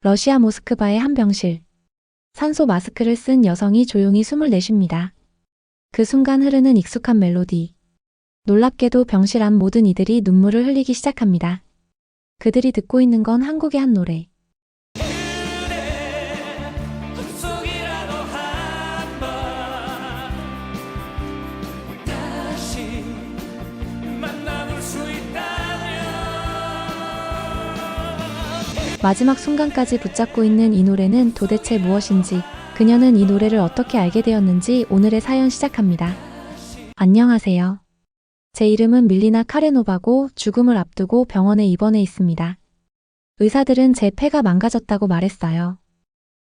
러시아 모스크바의 한 병실. 산소 마스크를 쓴 여성이 조용히 숨을 내쉽니다. 그 순간 흐르는 익숙한 멜로디. 놀랍게도 병실 안 모든 이들이 눈물을 흘리기 시작합니다. 그들이 듣고 있는 건 한국의 한 노래. 마지막 순간까지 붙잡고 있는 이 노래는 도대체 무엇인지, 그녀는 이 노래를 어떻게 알게 되었는지 오늘의 사연 시작합니다. 안녕하세요. 제 이름은 밀리나 카레노바고 죽음을 앞두고 병원에 입원해 있습니다. 의사들은 제 폐가 망가졌다고 말했어요.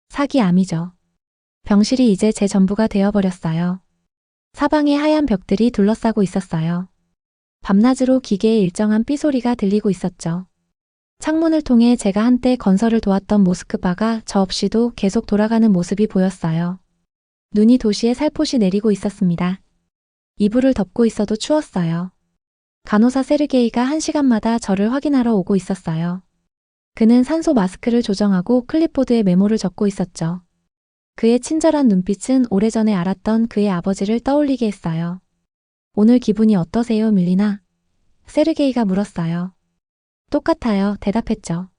사기암이죠. 병실이 이제 제 전부가 되어버렸어요. 사방에 하얀 벽들이 둘러싸고 있었어요. 밤낮으로 기계의 일정한 삐소리가 들리고 있었죠. 창문을 통해 제가 한때 건설을 도왔던 모스크바가 저 없이도 계속 돌아가는 모습이 보였어요. 눈이 도시에 살포시 내리고 있었습니다. 이불을 덮고 있어도 추웠어요. 간호사 세르게이가 1시간마다 저를 확인하러 오고 있었어요. 그는 산소 마스크를 조정하고 클립보드에 메모를 적고 있었죠. 그의 친절한 눈빛은 오래전에 알았던 그의 아버지를 떠올리게 했어요. 오늘 기분이 어떠세요, 밀리나? 세르게이가 물었어요. 똑같아요, 대답했죠.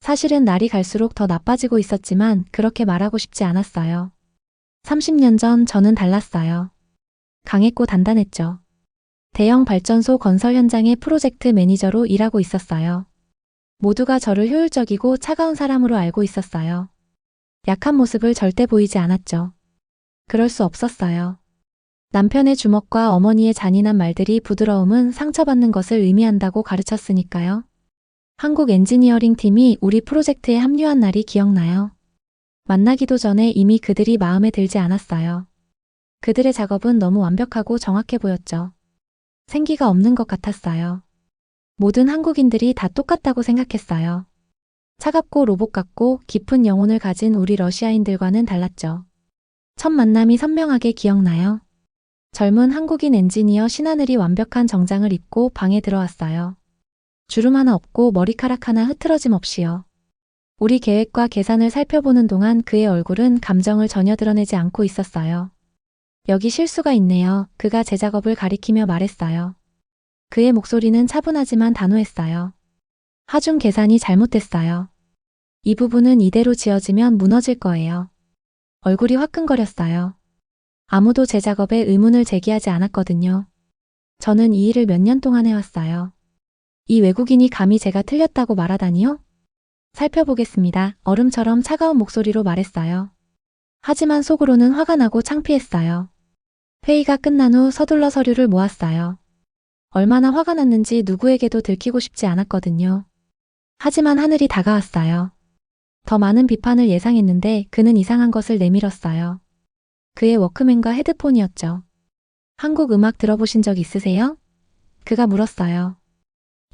사실은 날이 갈수록 더 나빠지고 있었지만 그렇게 말하고 싶지 않았어요. 30년 전 저는 달랐어요. 강했고 단단했죠. 대형 발전소 건설 현장의 프로젝트 매니저로 일하고 있었어요. 모두가 저를 효율적이고 차가운 사람으로 알고 있었어요. 약한 모습을 절대 보이지 않았죠. 그럴 수 없었어요. 남편의 주먹과 어머니의 잔인한 말들이 부드러움은 상처받는 것을 의미한다고 가르쳤으니까요. 한국 엔지니어링 팀이 우리 프로젝트에 합류한 날이 기억나요. 만나기도 전에 이미 그들이 마음에 들지 않았어요. 그들의 작업은 너무 완벽하고 정확해 보였죠. 생기가 없는 것 같았어요. 모든 한국인들이 다 똑같다고 생각했어요. 차갑고 로봇 같고 깊은 영혼을 가진 우리 러시아인들과는 달랐죠. 첫 만남이 선명하게 기억나요. 젊은 한국인 엔지니어 신하늘이 완벽한 정장을 입고 방에 들어왔어요. 주름 하나 없고 머리카락 하나 흐트러짐 없이요. 우리 계획과 계산을 살펴보는 동안 그의 얼굴은 감정을 전혀 드러내지 않고 있었어요. 여기 실수가 있네요. 그가 제 작업을 가리키며 말했어요. 그의 목소리는 차분하지만 단호했어요. 하중 계산이 잘못됐어요. 이 부분은 이대로 지어지면 무너질 거예요. 얼굴이 화끈거렸어요. 아무도 제 작업에 의문을 제기하지 않았거든요. 저는 이 일을 몇 년 동안 해왔어요. 이 외국인이 감히 제가 틀렸다고 말하다니요? 살펴보겠습니다. 얼음처럼 차가운 목소리로 말했어요. 하지만 속으로는 화가 나고 창피했어요. 회의가 끝난 후 서둘러 서류를 모았어요. 얼마나 화가 났는지 누구에게도 들키고 싶지 않았거든요. 하지만 하늘이 다가왔어요. 더 많은 비판을 예상했는데 그는 이상한 것을 내밀었어요. 그의 워크맨과 헤드폰이었죠. 한국 음악 들어보신 적 있으세요? 그가 물었어요.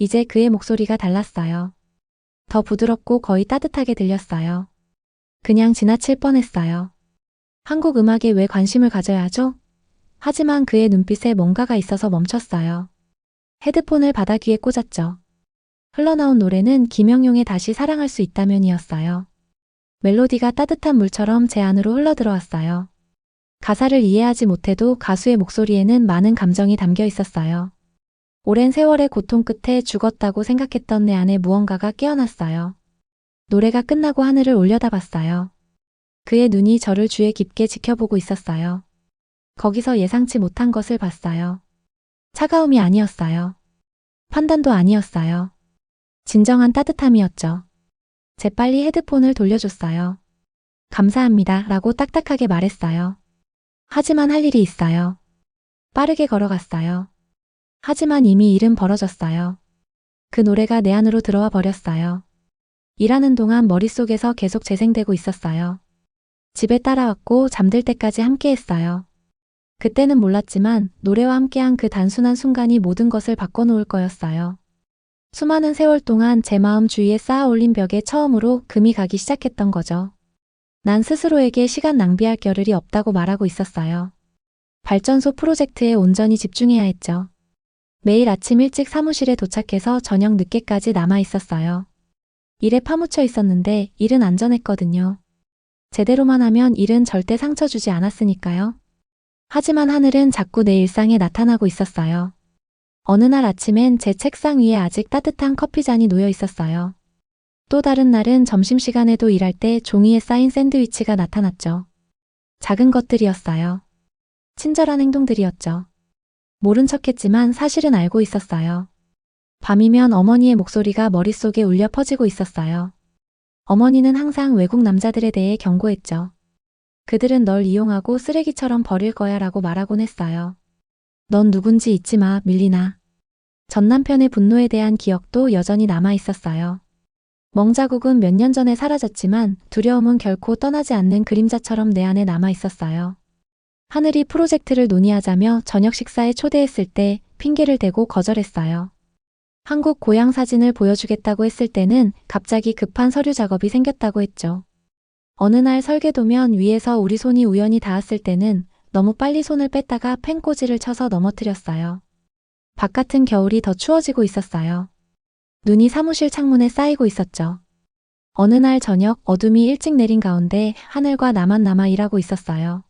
이제 그의 목소리가 달랐어요. 더 부드럽고 거의 따뜻하게 들렸어요. 그냥 지나칠 뻔했어요. 한국 음악에 왜 관심을 가져야 하죠? 하지만 그의 눈빛에 뭔가가 있어서 멈췄어요. 헤드폰을 바닥 위에 꽂았죠. 흘러나온 노래는 김영용의 다시 사랑할 수 있다면이었어요. 멜로디가 따뜻한 물처럼 제 안으로 흘러들어왔어요. 가사를 이해하지 못해도 가수의 목소리에는 많은 감정이 담겨 있었어요. 오랜 세월의 고통 끝에 죽었다고 생각했던 내 안에 무언가가 깨어났어요. 노래가 끝나고 하늘을 올려다봤어요. 그의 눈이 저를 주의 깊게 지켜보고 있었어요. 거기서 예상치 못한 것을 봤어요. 차가움이 아니었어요. 판단도 아니었어요. 진정한 따뜻함이었죠. 재빨리 헤드폰을 돌려줬어요. 감사합니다 라고 딱딱하게 말했어요. 하지만 할 일이 있어요. 빠르게 걸어갔어요. 하지만 이미 일은 벌어졌어요. 그 노래가 내 안으로 들어와 버렸어요. 일하는 동안 머릿속에서 계속 재생되고 있었어요. 집에 따라왔고 잠들 때까지 함께했어요. 그때는 몰랐지만 노래와 함께한 그 단순한 순간이 모든 것을 바꿔놓을 거였어요. 수많은 세월 동안 제 마음 주위에 쌓아 올린 벽에 처음으로 금이 가기 시작했던 거죠. 난 스스로에게 시간 낭비할 겨를이 없다고 말하고 있었어요. 발전소 프로젝트에 온전히 집중해야 했죠. 매일 아침 일찍 사무실에 도착해서 저녁 늦게까지 남아 있었어요. 일에 파묻혀 있었는데 일은 안전했거든요. 제대로만 하면 일은 절대 상처 주지 않았으니까요. 하지만 하늘은 자꾸 내 일상에 나타나고 있었어요. 어느 날 아침엔 제 책상 위에 아직 따뜻한 커피잔이 놓여 있었어요. 또 다른 날은 점심시간에도 일할 때 종이에 쌓인 샌드위치가 나타났죠. 작은 것들이었어요. 친절한 행동들이었죠. 모른 척했지만 사실은 알고 있었어요. 밤이면 어머니의 목소리가 머릿속에 울려 퍼지고 있었어요. 어머니는 항상 외국 남자들에 대해 경고했죠. 그들은 널 이용하고 쓰레기처럼 버릴 거야 라고 말하곤 했어요. 넌 누군지 잊지 마, 밀리나. 전 남편의 분노에 대한 기억도 여전히 남아 있었어요. 멍자국은 몇 년 전에 사라졌지만 두려움은 결코 떠나지 않는 그림자처럼 내 안에 남아 있었어요. 하늘이 프로젝트를 논의하자며 저녁 식사에 초대했을 때 핑계를 대고 거절했어요. 한국 고향 사진을 보여주겠다고 했을 때는 갑자기 급한 서류 작업이 생겼다고 했죠. 어느 날 설계도면 위에서 우리 손이 우연히 닿았을 때는 너무 빨리 손을 뺐다가 펜꽂이를 쳐서 넘어뜨렸어요. 바깥은 겨울이 더 추워지고 있었어요. 눈이 사무실 창문에 쌓이고 있었죠. 어느 날 저녁 어둠이 일찍 내린 가운데 하늘과 나만 남아 일하고 있었어요.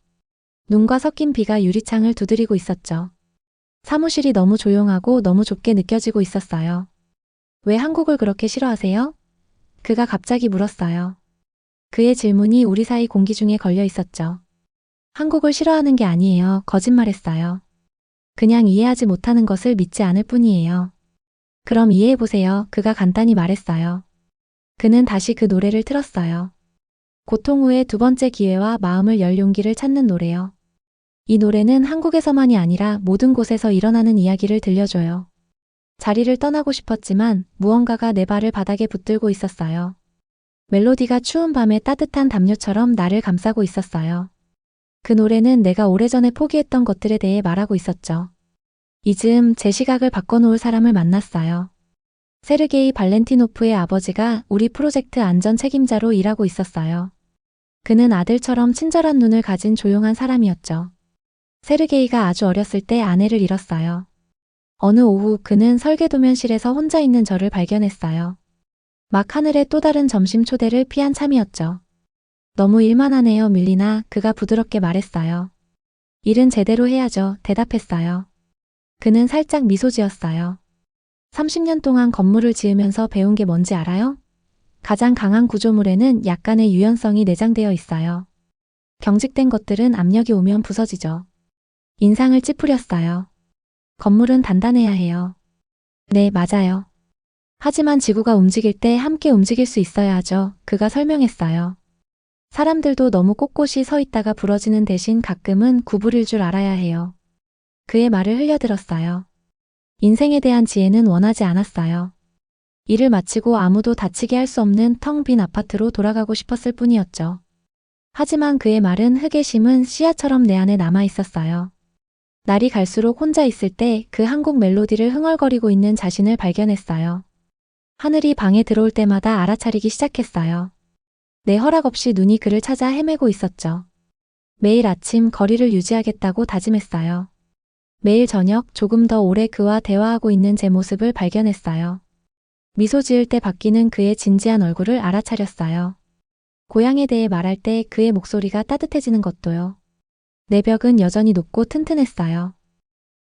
눈과 섞인 비가 유리창을 두드리고 있었죠. 사무실이 너무 조용하고 너무 좁게 느껴지고 있었어요. 왜 한국을 그렇게 싫어하세요? 그가 갑자기 물었어요. 그의 질문이 우리 사이 공기 중에 걸려 있었죠. 한국을 싫어하는 게 아니에요. 거짓말했어요. 그냥 이해하지 못하는 것을 믿지 않을 뿐이에요. 그럼 이해해보세요. 그가 간단히 말했어요. 그는 다시 그 노래를 틀었어요. 고통 후의 두 번째 기회와 마음을 열 용기를 찾는 노래요. 이 노래는 한국에서만이 아니라 모든 곳에서 일어나는 이야기를 들려줘요. 자리를 떠나고 싶었지만 무언가가 내 발을 바닥에 붙들고 있었어요. 멜로디가 추운 밤의 따뜻한 담요처럼 나를 감싸고 있었어요. 그 노래는 내가 오래전에 포기했던 것들에 대해 말하고 있었죠. 이 즈음 제 시각을 바꿔놓을 사람을 만났어요. 세르게이 발렌티노프의 아버지가 우리 프로젝트 안전 책임자로 일하고 있었어요. 그는 아들처럼 친절한 눈을 가진 조용한 사람이었죠. 세르게이가 아주 어렸을 때 아내를 잃었어요. 어느 오후 그는 설계도면실에서 혼자 있는 저를 발견했어요. 막 하늘의 또 다른 점심 초대를 피한 참이었죠. 너무 일만 하네요, 밀리나. 그가 부드럽게 말했어요. 일은 제대로 해야죠. 대답했어요. 그는 살짝 미소 지었어요. 30년 동안 건물을 지으면서 배운 게 뭔지 알아요? 가장 강한 구조물에는 약간의 유연성이 내장되어 있어요. 경직된 것들은 압력이 오면 부서지죠. 인상을 찌푸렸어요. 건물은 단단해야 해요. 네, 맞아요. 하지만 지구가 움직일 때 함께 움직일 수 있어야 하죠. 그가 설명했어요. 사람들도 너무 꼿꼿이 서 있다가 부러지는 대신 가끔은 구부릴 줄 알아야 해요. 그의 말을 흘려들었어요. 인생에 대한 지혜는 원하지 않았어요. 일을 마치고 아무도 다치게 할 수 없는 텅 빈 아파트로 돌아가고 싶었을 뿐이었죠. 하지만 그의 말은 흙에 심은 씨앗처럼 내 안에 남아 있었어요. 날이 갈수록 혼자 있을 때 그 한국 멜로디를 흥얼거리고 있는 자신을 발견했어요. 하늘이 방에 들어올 때마다 알아차리기 시작했어요. 내 허락 없이 눈이 그를 찾아 헤매고 있었죠. 매일 아침 거리를 유지하겠다고 다짐했어요. 매일 저녁 조금 더 오래 그와 대화하고 있는 제 모습을 발견했어요. 미소 지을 때 바뀌는 그의 진지한 얼굴을 알아차렸어요. 고향에 대해 말할 때 그의 목소리가 따뜻해지는 것도요. 내 벽은 여전히 높고 튼튼했어요.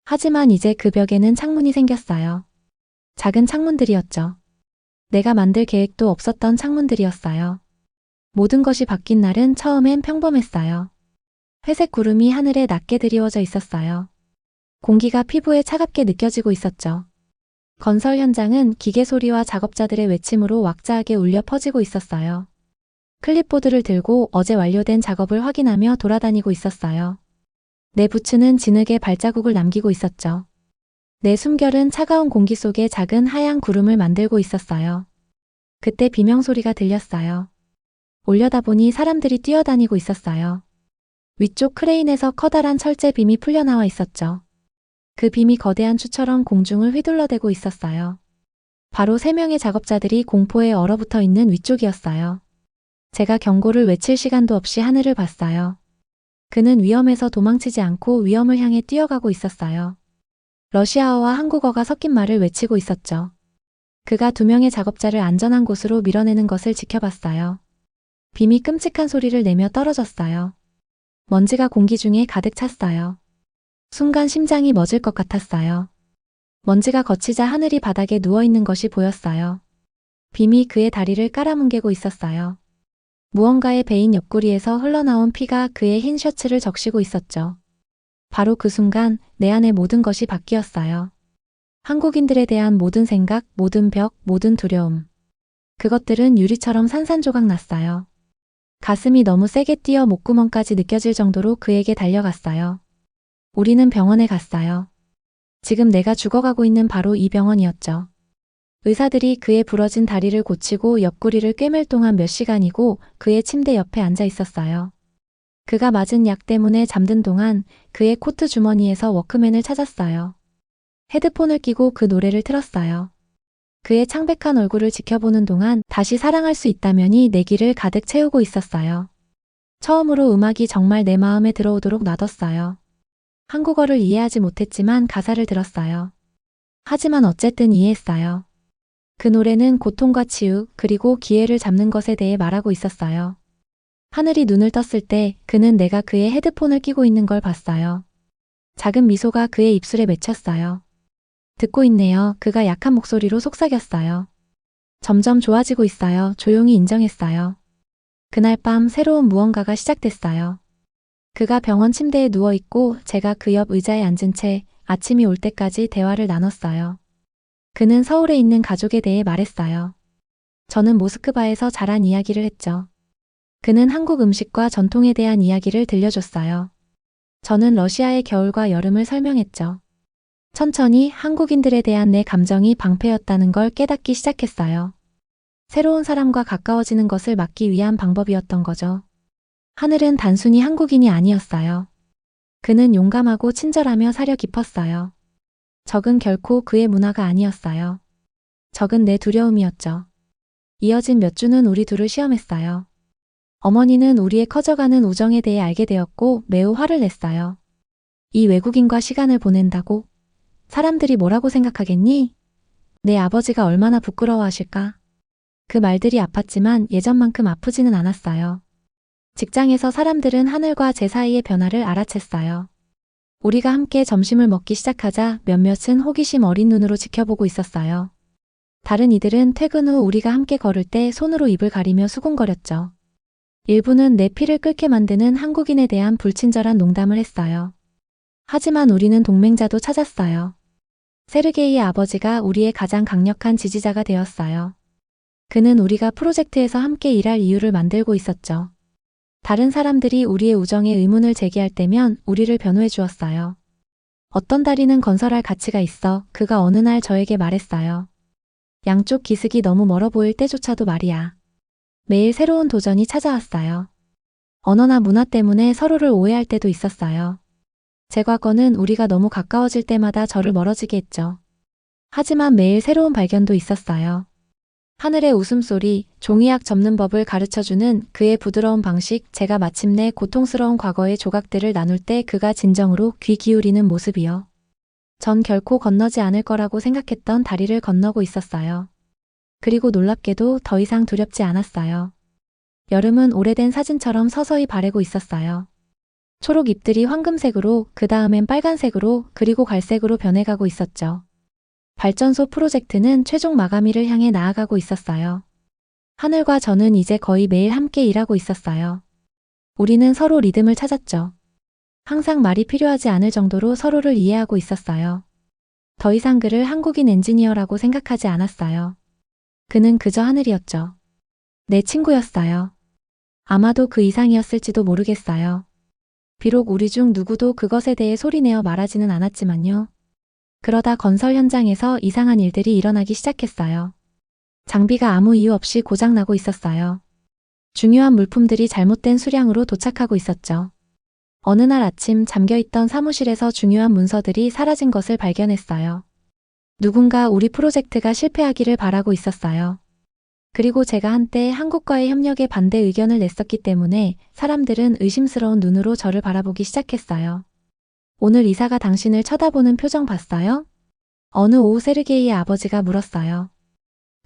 하지만 이제 그 벽에는 창문이 생겼어요. 작은 창문들이었죠. 내가 만들 계획도 없었던 창문들이었어요. 모든 것이 바뀐 날은 처음엔 평범했어요. 회색 구름이 하늘에 낮게 드리워져 있었어요. 공기가 피부에 차갑게 느껴지고 있었죠. 건설 현장은 기계 소리와 작업자들의 외침으로 왁자하게 울려 퍼지고 있었어요. 클립보드를 들고 어제 완료된 작업을 확인하며 돌아다니고 있었어요. 내 부츠는 진흙에 발자국을 남기고 있었죠. 내 숨결은 차가운 공기 속에 작은 하얀 구름을 만들고 있었어요. 그때 비명소리가 들렸어요. 올려다보니 사람들이 뛰어다니고 있었어요. 위쪽 크레인에서 커다란 철제 빔이 풀려나와 있었죠. 그 빔이 거대한 추처럼 공중을 휘둘러대고 있었어요. 바로 3명의 작업자들이 공포에 얼어붙어 있는 위쪽이었어요. 제가 경고를 외칠 시간도 없이 하늘을 봤어요. 그는 위험에서 도망치지 않고 위험을 향해 뛰어가고 있었어요. 러시아어와 한국어가 섞인 말을 외치고 있었죠. 그가 2명의 작업자를 안전한 곳으로 밀어내는 것을 지켜봤어요. 빔이 끔찍한 소리를 내며 떨어졌어요. 먼지가 공기 중에 가득 찼어요. 순간 심장이 멎을 것 같았어요. 먼지가 걷히자 하늘이 바닥에 누워있는 것이 보였어요. 빔이 그의 다리를 깔아뭉개고 있었어요. 무언가에 베인 옆구리에서 흘러나온 피가 그의 흰 셔츠를 적시고 있었죠. 바로 그 순간 내 안의 모든 것이 바뀌었어요. 한국인들에 대한 모든 생각, 모든 벽, 모든 두려움. 그것들은 유리처럼 산산조각 났어요. 가슴이 너무 세게 뛰어 목구멍까지 느껴질 정도로 그에게 달려갔어요. 우리는 병원에 갔어요. 지금 내가 죽어가고 있는 바로 이 병원이었죠. 의사들이 그의 부러진 다리를 고치고 옆구리를 꿰맬 동안 몇 시간이고 그의 침대 옆에 앉아 있었어요. 그가 맞은 약 때문에 잠든 동안 그의 코트 주머니에서 워크맨을 찾았어요. 헤드폰을 끼고 그 노래를 틀었어요. 그의 창백한 얼굴을 지켜보는 동안 다시 사랑할 수 있다면이 내 귀를 가득 채우고 있었어요. 처음으로 음악이 정말 내 마음에 들어오도록 놔뒀어요. 한국어를 이해하지 못했지만 가사를 들었어요. 하지만 어쨌든 이해했어요. 그 노래는 고통과 치유 그리고 기회를 잡는 것에 대해 말하고 있었어요. 하늘이 눈을 떴을 때 그는 내가 그의 헤드폰을 끼고 있는 걸 봤어요. 작은 미소가 그의 입술에 맺혔어요. 듣고 있네요. 그가 약한 목소리로 속삭였어요. 점점 좋아지고 있어요. 조용히 인정했어요. 그날 밤 새로운 무언가가 시작됐어요. 그가 병원 침대에 누워있고 제가 그 옆 의자에 앉은 채 아침이 올 때까지 대화를 나눴어요. 그는 서울에 있는 가족에 대해 말했어요. 저는 모스크바에서 자란 이야기를 했죠. 그는 한국 음식과 전통에 대한 이야기를 들려줬어요. 저는 러시아의 겨울과 여름을 설명했죠. 천천히 한국인들에 대한 내 감정이 방패였다는 걸 깨닫기 시작했어요. 새로운 사람과 가까워지는 것을 막기 위한 방법이었던 거죠. 하늘은 단순히 한국인이 아니었어요. 그는 용감하고 친절하며 사려 깊었어요. 적은 결코 그의 문화가 아니었어요. 적은 내 두려움이었죠. 이어진 몇 주는 우리 둘을 시험했어요. 어머니는 우리의 커져가는 우정에 대해 알게 되었고 매우 화를 냈어요. 이 외국인과 시간을 보낸다고? 사람들이 뭐라고 생각하겠니? 내 아버지가 얼마나 부끄러워하실까? 그 말들이 아팠지만 예전만큼 아프지는 않았어요. 직장에서 사람들은 하늘과 제 사이의 변화를 알아챘어요. 우리가 함께 점심을 먹기 시작하자 몇몇은 호기심 어린 눈으로 지켜보고 있었어요. 다른 이들은 퇴근 후 우리가 함께 걸을 때 손으로 입을 가리며 수군거렸죠. 일부는 내 피를 끓게 만드는 한국인에 대한 불친절한 농담을 했어요. 하지만 우리는 동맹자도 찾았어요. 세르게이의 아버지가 우리의 가장 강력한 지지자가 되었어요. 그는 우리가 프로젝트에서 함께 일할 이유를 만들고 있었죠. 다른 사람들이 우리의 우정에 의문을 제기할 때면 우리를 변호해 주었어요. 어떤 다리는 건설할 가치가 있어 그가 어느 날 저에게 말했어요. 양쪽 기슭이 너무 멀어 보일 때조차도 말이야. 매일 새로운 도전이 찾아왔어요. 언어나 문화 때문에 서로를 오해할 때도 있었어요. 제 과거는 우리가 너무 가까워질 때마다 저를 멀어지게 했죠. 하지만 매일 새로운 발견도 있었어요. 하늘의 웃음소리, 종이약 접는 법을 가르쳐주는 그의 부드러운 방식, 제가 마침내 고통스러운 과거의 조각들을 나눌 때 그가 진정으로 귀 기울이는 모습이요. 전 결코 건너지 않을 거라고 생각했던 다리를 건너고 있었어요. 그리고 놀랍게도 더 이상 두렵지 않았어요. 여름은 오래된 사진처럼 서서히 바래고 있었어요. 초록 잎들이 황금색으로, 그 다음엔 빨간색으로, 그리고 갈색으로 변해가고 있었죠. 발전소 프로젝트는 최종 마감일을 향해 나아가고 있었어요. 하늘과 저는 이제 거의 매일 함께 일하고 있었어요. 우리는 서로 리듬을 찾았죠. 항상 말이 필요하지 않을 정도로 서로를 이해하고 있었어요. 더 이상 그를 한국인 엔지니어라고 생각하지 않았어요. 그는 그저 하늘이었죠. 내 친구였어요. 아마도 그 이상이었을지도 모르겠어요. 비록 우리 중 누구도 그것에 대해 소리내어 말하지는 않았지만요. 그러다 건설 현장에서 이상한 일들이 일어나기 시작했어요. 장비가 아무 이유 없이 고장나고 있었어요. 중요한 물품들이 잘못된 수량으로 도착하고 있었죠. 어느 날 아침 잠겨있던 사무실에서 중요한 문서들이 사라진 것을 발견했어요. 누군가 우리 프로젝트가 실패하기를 바라고 있었어요. 그리고 제가 한때 한국과의 협력에 반대 의견을 냈었기 때문에 사람들은 의심스러운 눈으로 저를 바라보기 시작했어요. 오늘 이사가 당신을 쳐다보는 표정 봤어요? 어느 오후 세르게이의 아버지가 물었어요.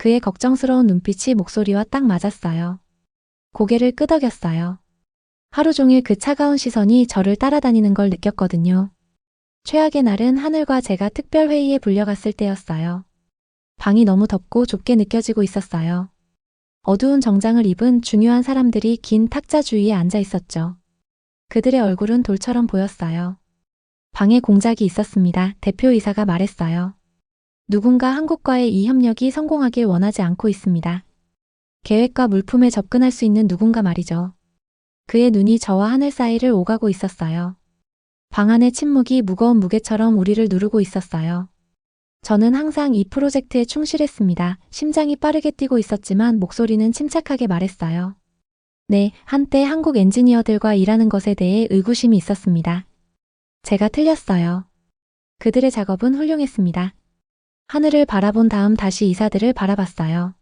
그의 걱정스러운 눈빛이 목소리와 딱 맞았어요. 고개를 끄덕였어요. 하루 종일 그 차가운 시선이 저를 따라다니는 걸 느꼈거든요. 최악의 날은 하늘과 제가 특별 회의에 불려갔을 때였어요. 방이 너무 덥고 좁게 느껴지고 있었어요. 어두운 정장을 입은 중요한 사람들이 긴 탁자 주위에 앉아 있었죠. 그들의 얼굴은 돌처럼 보였어요. 방에 공작이 있었습니다. 대표이사가 말했어요. 누군가 한국과의 이 협력이 성공하길 원하지 않고 있습니다. 계획과 물품에 접근할 수 있는 누군가 말이죠. 그의 눈이 저와 하늘 사이를 오가고 있었어요. 방 안의 침묵이 무거운 무게처럼 우리를 누르고 있었어요. 저는 항상 이 프로젝트에 충실했습니다. 심장이 빠르게 뛰고 있었지만 목소리는 침착하게 말했어요. 네, 한때 한국 엔지니어들과 일하는 것에 대해 의구심이 있었습니다. 제가 틀렸어요. 그들의 작업은 훌륭했습니다. 하늘을 바라본 다음 다시 이사들을 바라봤어요.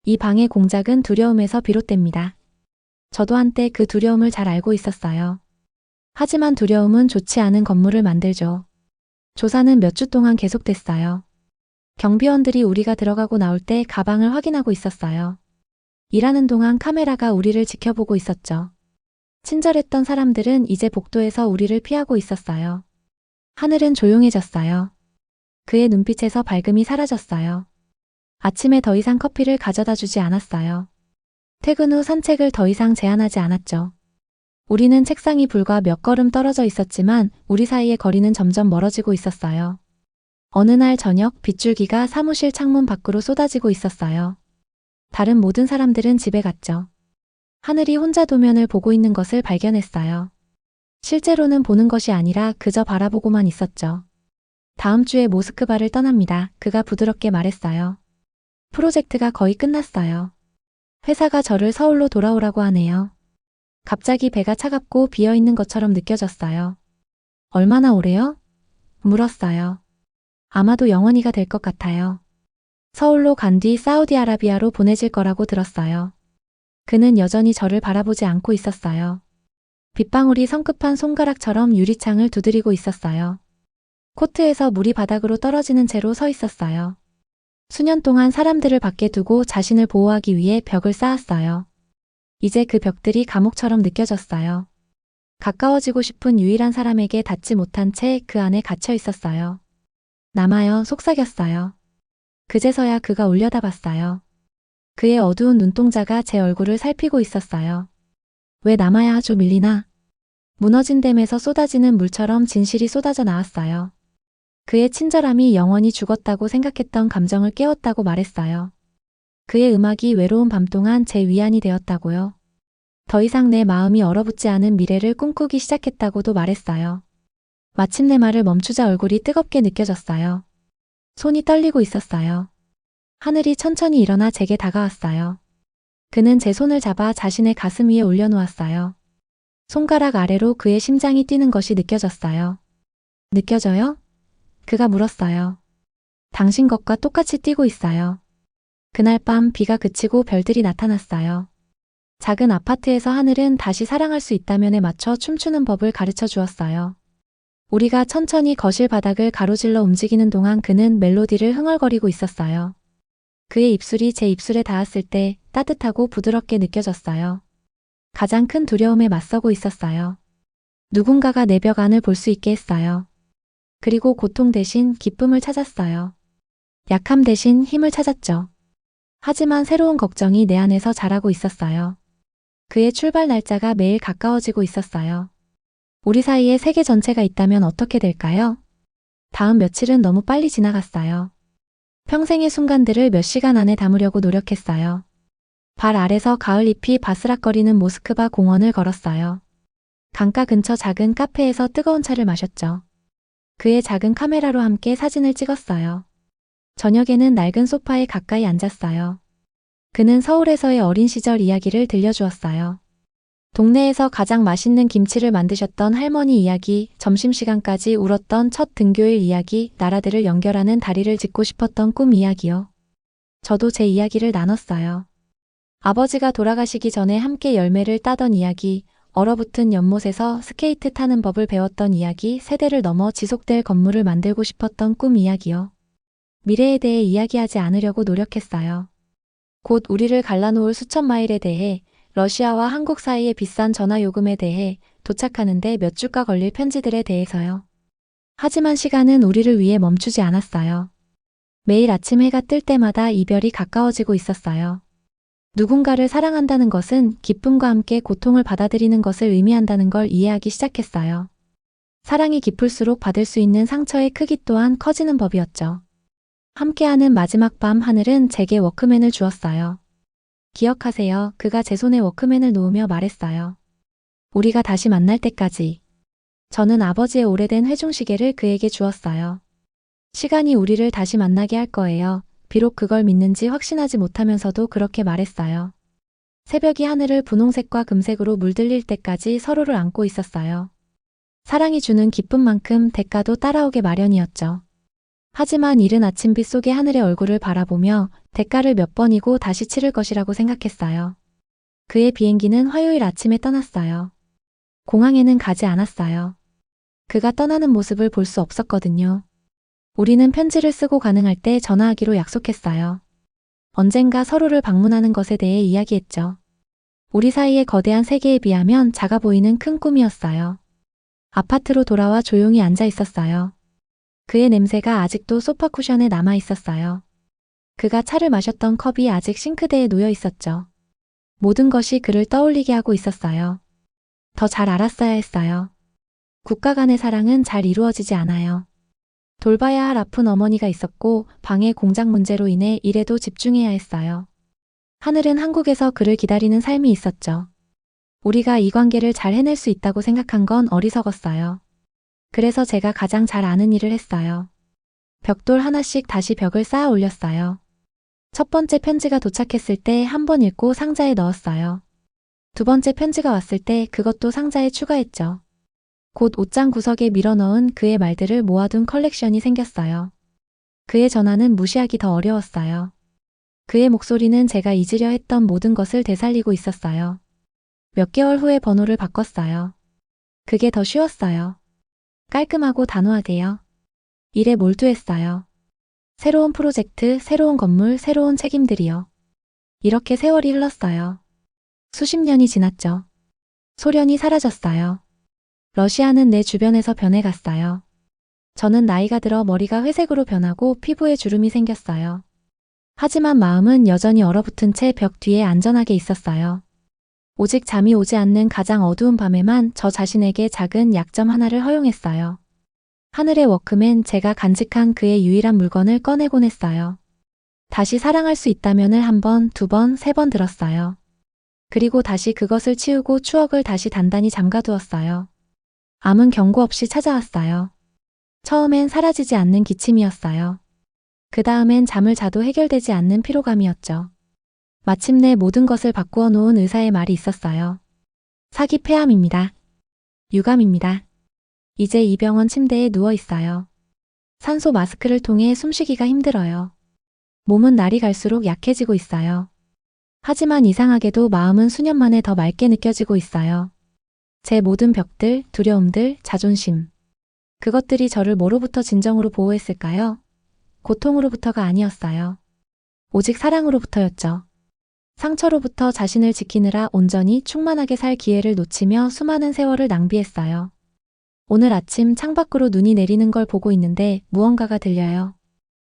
이 방의 공작은 두려움에서 비롯됩니다. 저도 한때 그 두려움을 잘 알고 있었어요. 하지만 두려움은 좋지 않은 건물을 만들죠. 조사는 몇 주 동안 계속됐어요. 경비원들이 우리가 들어가고 나올 때 가방을 확인하고 있었어요. 일하는 동안 카메라가 우리를 지켜보고 있었죠. 친절했던 사람들은 이제 복도에서 우리를 피하고 있었어요. 하늘은 조용해졌어요. 그의 눈빛에서 밝음이 사라졌어요. 아침에 더 이상 커피를 가져다 주지 않았어요. 퇴근 후 산책을 더 이상 제한하지 않았죠. 우리는 책상이 불과 몇 걸음 떨어져 있었지만 우리 사이의 거리는 점점 멀어지고 있었어요. 어느 날 저녁 빗줄기가 사무실 창문 밖으로 쏟아지고 있었어요. 다른 모든 사람들은 집에 갔죠. 하늘이 혼자 도면을 보고 있는 것을 발견했어요. 실제로는 보는 것이 아니라 그저 바라보고만 있었죠. 다음 주에 모스크바를 떠납니다. 그가 부드럽게 말했어요. 프로젝트가 거의 끝났어요. 회사가 저를 서울로 돌아오라고 하네요. 갑자기 배가 차갑고 비어있는 것처럼 느껴졌어요. 얼마나 오래요? 물었어요. 아마도 영원히가 될 것 같아요. 서울로 간 뒤 사우디아라비아로 보내질 거라고 들었어요. 그는 여전히 저를 바라보지 않고 있었어요. 빗방울이 성급한 손가락처럼 유리창을 두드리고 있었어요. 코트에서 물이 바닥으로 떨어지는 채로 서 있었어요. 수년 동안 사람들을 밖에 두고 자신을 보호하기 위해 벽을 쌓았어요. 이제 그 벽들이 감옥처럼 느껴졌어요. 가까워지고 싶은 유일한 사람에게 닿지 못한 채 그 안에 갇혀 있었어요. 남아요, 속삭였어요. 그제서야 그가 올려다봤어요. 그의 어두운 눈동자가 제 얼굴을 살피고 있었어요. 왜 남아야 하죠, 밀리나? 무너진 댐에서 쏟아지는 물처럼 진실이 쏟아져 나왔어요. 그의 친절함이 영원히 죽었다고 생각했던 감정을 깨웠다고 말했어요. 그의 음악이 외로운 밤 동안 제 위안이 되었다고요. 더 이상 내 마음이 얼어붙지 않은 미래를 꿈꾸기 시작했다고도 말했어요. 마침내 말을 멈추자 얼굴이 뜨겁게 느껴졌어요. 손이 떨리고 있었어요. 하늘이 천천히 일어나 제게 다가왔어요. 그는 제 손을 잡아 자신의 가슴 위에 올려놓았어요. 손가락 아래로 그의 심장이 뛰는 것이 느껴졌어요. 느껴져요? 그가 물었어요. 당신 것과 똑같이 뛰고 있어요. 그날 밤 비가 그치고 별들이 나타났어요. 작은 아파트에서 하늘은 다시 사랑할 수 있다면에 맞춰 춤추는 법을 가르쳐 주었어요. 우리가 천천히 거실 바닥을 가로질러 움직이는 동안 그는 멜로디를 흥얼거리고 있었어요. 그의 입술이 제 입술에 닿았을 때 따뜻하고 부드럽게 느껴졌어요. 가장 큰 두려움에 맞서고 있었어요. 누군가가 내 벽 안을 볼 수 있게 했어요. 그리고 고통 대신 기쁨을 찾았어요. 약함 대신 힘을 찾았죠. 하지만 새로운 걱정이 내 안에서 자라고 있었어요. 그의 출발 날짜가 매일 가까워지고 있었어요. 우리 사이에 세계 전체가 있다면 어떻게 될까요? 다음 며칠은 너무 빨리 지나갔어요. 평생의 순간들을 몇 시간 안에 담으려고 노력했어요. 발 아래서 가을잎이 바스락거리는 모스크바 공원을 걸었어요. 강가 근처 작은 카페에서 뜨거운 차를 마셨죠. 그의 작은 카메라로 함께 사진을 찍었어요. 저녁에는 낡은 소파에 가까이 앉았어요. 그는 서울에서의 어린 시절 이야기를 들려주었어요. 동네에서 가장 맛있는 김치를 만드셨던 할머니 이야기, 점심시간까지 울었던 첫 등교일 이야기, 나라들을 연결하는 다리를 짓고 싶었던 꿈 이야기요. 저도 제 이야기를 나눴어요. 아버지가 돌아가시기 전에 함께 열매를 따던 이야기, 얼어붙은 연못에서 스케이트 타는 법을 배웠던 이야기, 세대를 넘어 지속될 건물을 만들고 싶었던 꿈 이야기요. 미래에 대해 이야기하지 않으려고 노력했어요. 곧 우리를 갈라놓을 수천 마일에 대해, 러시아와 한국 사이의 비싼 전화 요금에 대해, 도착하는데 몇 주가 걸릴 편지들에 대해서요. 하지만 시간은 우리를 위해 멈추지 않았어요. 매일 아침 해가 뜰 때마다 이별이 가까워지고 있었어요. 누군가를 사랑한다는 것은 기쁨과 함께 고통을 받아들이는 것을 의미한다는 걸 이해하기 시작했어요. 사랑이 깊을수록 받을 수 있는 상처의 크기 또한 커지는 법이었죠. 함께하는 마지막 밤 하늘은 제게 워크맨을 주었어요. 기억하세요. 그가 제 손에 워크맨을 놓으며 말했어요. 우리가 다시 만날 때까지. 저는 아버지의 오래된 회중시계를 그에게 주었어요. 시간이 우리를 다시 만나게 할 거예요. 비록 그걸 믿는지 확신하지 못하면서도 그렇게 말했어요. 새벽이 하늘을 분홍색과 금색으로 물들릴 때까지 서로를 안고 있었어요. 사랑이 주는 기쁨만큼 대가도 따라오게 마련이었죠. 하지만 이른 아침빛 속의 하늘의 얼굴을 바라보며 대가를 몇 번이고 다시 치를 것이라고 생각했어요. 그의 비행기는 화요일 아침에 떠났어요. 공항에는 가지 않았어요. 그가 떠나는 모습을 볼 수 없었거든요. 우리는 편지를 쓰고 가능할 때 전화하기로 약속했어요. 언젠가 서로를 방문하는 것에 대해 이야기했죠. 우리 사이의 거대한 세계에 비하면 작아 보이는 큰 꿈이었어요. 아파트로 돌아와 조용히 앉아 있었어요. 그의 냄새가 아직도 소파 쿠션에 남아 있었어요. 그가 차를 마셨던 컵이 아직 싱크대에 놓여 있었죠. 모든 것이 그를 떠올리게 하고 있었어요. 더 잘 알았어야 했어요. 국가 간의 사랑은 잘 이루어지지 않아요. 돌봐야 할 아픈 어머니가 있었고 방해 공장 문제로 인해 일에도 집중해야 했어요. 하늘은 한국에서 그를 기다리는 삶이 있었죠. 우리가 이 관계를 잘 해낼 수 있다고 생각한 건 어리석었어요. 그래서 제가 가장 잘 아는 일을 했어요. 벽돌 하나씩 다시 벽을 쌓아 올렸어요. 첫 번째 편지가 도착했을 때 한 번 읽고 상자에 넣었어요. 두 번째 편지가 왔을 때 그것도 상자에 추가했죠. 곧 옷장 구석에 밀어넣은 그의 말들을 모아둔 컬렉션이 생겼어요. 그의 전화는 무시하기 더 어려웠어요. 그의 목소리는 제가 잊으려 했던 모든 것을 되살리고 있었어요. 몇 개월 후에 번호를 바꿨어요. 그게 더 쉬웠어요. 깔끔하고 단호하게요. 일에 몰두했어요. 새로운 프로젝트, 새로운 건물, 새로운 책임들이요. 이렇게 세월이 흘렀어요. 수십 년이 지났죠. 소련이 사라졌어요. 러시아는 내 주변에서 변해갔어요. 저는 나이가 들어 머리가 회색으로 변하고 피부에 주름이 생겼어요. 하지만 마음은 여전히 얼어붙은 채 벽 뒤에 안전하게 있었어요. 오직 잠이 오지 않는 가장 어두운 밤에만 저 자신에게 작은 약점 하나를 허용했어요. 하늘의 워크맨, 제가 간직한 그의 유일한 물건을 꺼내곤 했어요. 다시 사랑할 수 있다면을 한 번, 두 번, 세 번 들었어요. 그리고 다시 그것을 치우고 추억을 다시 단단히 잠가두었어요. 암은 경고 없이 찾아왔어요. 처음엔 사라지지 않는 기침이었어요. 그 다음엔 잠을 자도 해결되지 않는 피로감이었죠. 마침내 모든 것을 바꾸어 놓은 의사의 말이 있었어요. 사기 폐암입니다. 유감입니다. 이제 이 병원 침대에 누워 있어요. 산소 마스크를 통해 숨쉬기가 힘들어요. 몸은 날이 갈수록 약해지고 있어요. 하지만 이상하게도 마음은 수년 만에 더 맑게 느껴지고 있어요. 제 모든 벽들, 두려움들, 자존심. 그것들이 저를 뭐로부터 진정으로 보호했을까요? 고통으로부터가 아니었어요. 오직 사랑으로부터였죠. 상처로부터 자신을 지키느라 온전히 충만하게 살 기회를 놓치며 수많은 세월을 낭비했어요. 오늘 아침 창밖으로 눈이 내리는 걸 보고 있는데 무언가가 들려요.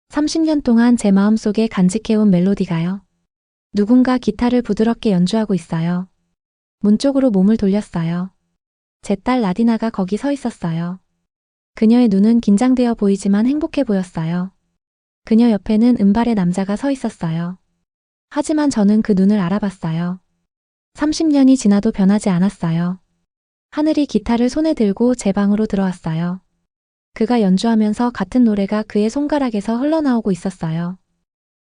30년 동안 제 마음속에 간직해온 멜로디가요. 누군가 기타를 부드럽게 연주하고 있어요. 문 쪽으로 몸을 돌렸어요. 제 딸 라디나가 거기 서 있었어요. 그녀의 눈은 긴장되어 보이지만 행복해 보였어요. 그녀 옆에는 은발의 남자가 서 있었어요. 하지만 저는 그 눈을 알아봤어요. 30년이 지나도 변하지 않았어요. 하늘이 기타를 손에 들고 제 방으로 들어왔어요. 그가 연주하면서 같은 노래가 그의 손가락에서 흘러나오고 있었어요.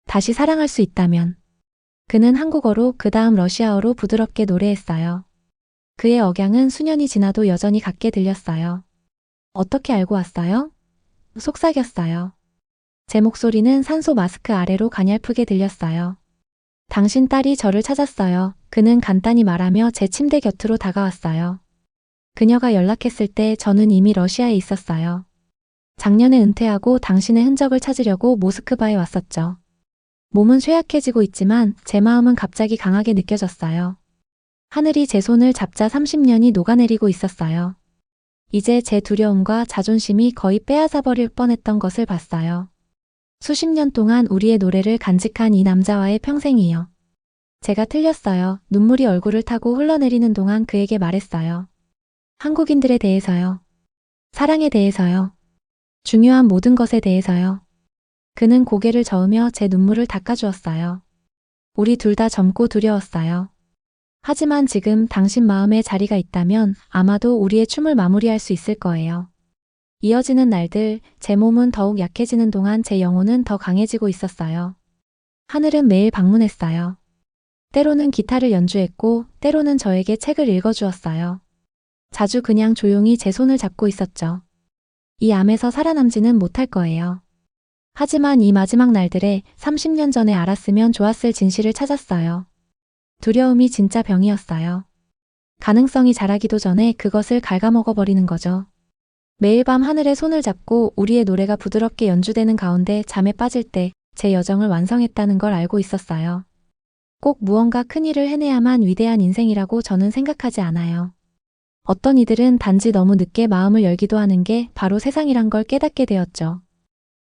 다시 사랑할 수 있다면. 그는 한국어로 그 다음 러시아어로 부드럽게 노래했어요. 그의 억양은 수년이 지나도 여전히 같게 들렸어요. 어떻게 알고 왔어요? 속삭였어요. 제 목소리는 산소 마스크 아래로 가냘프게 들렸어요. 당신 딸이 저를 찾았어요. 그는 간단히 말하며 제 침대 곁으로 다가왔어요. 그녀가 연락했을 때 저는 이미 러시아에 있었어요. 작년에 은퇴하고 당신의 흔적을 찾으려고 모스크바에 왔었죠. 몸은 쇠약해지고 있지만 제 마음은 갑자기 강하게 느껴졌어요. 하늘이 제 손을 잡자 30년이 녹아내리고 있었어요. 이제 제 두려움과 자존심이 거의 빼앗아버릴 뻔했던 것을 봤어요. 수십 년 동안 우리의 노래를 간직한 이 남자와의 평생이요. 제가 틀렸어요. 눈물이 얼굴을 타고 흘러내리는 동안 그에게 말했어요. 한국인들에 대해서요. 사랑에 대해서요. 중요한 모든 것에 대해서요. 그는 고개를 저으며 제 눈물을 닦아주었어요. 우리 둘 다 젊고 두려웠어요. 하지만 지금 당신 마음에 자리가 있다면 아마도 우리의 춤을 마무리할 수 있을 거예요. 이어지는 날들, 제 몸은 더욱 약해지는 동안 제 영혼은 더 강해지고 있었어요. 하늘은 매일 방문했어요. 때로는 기타를 연주했고, 때로는 저에게 책을 읽어주었어요. 자주 그냥 조용히 제 손을 잡고 있었죠. 이 암에서 살아남지는 못할 거예요. 하지만 이 마지막 날들에 30년 전에 알았으면 좋았을 진실을 찾았어요. 두려움이 진짜 병이었어요. 가능성이 자라기도 전에 그것을 갉아먹어버리는 거죠. 매일 밤 하늘의 손을 잡고 우리의 노래가 부드럽게 연주되는 가운데 잠에 빠질 때 제 여정을 완성했다는 걸 알고 있었어요. 꼭 무언가 큰 일을 해내야만 위대한 인생이라고 저는 생각하지 않아요. 어떤 이들은 단지 너무 늦게 마음을 열기도 하는 게 바로 세상이란 걸 깨닫게 되었죠.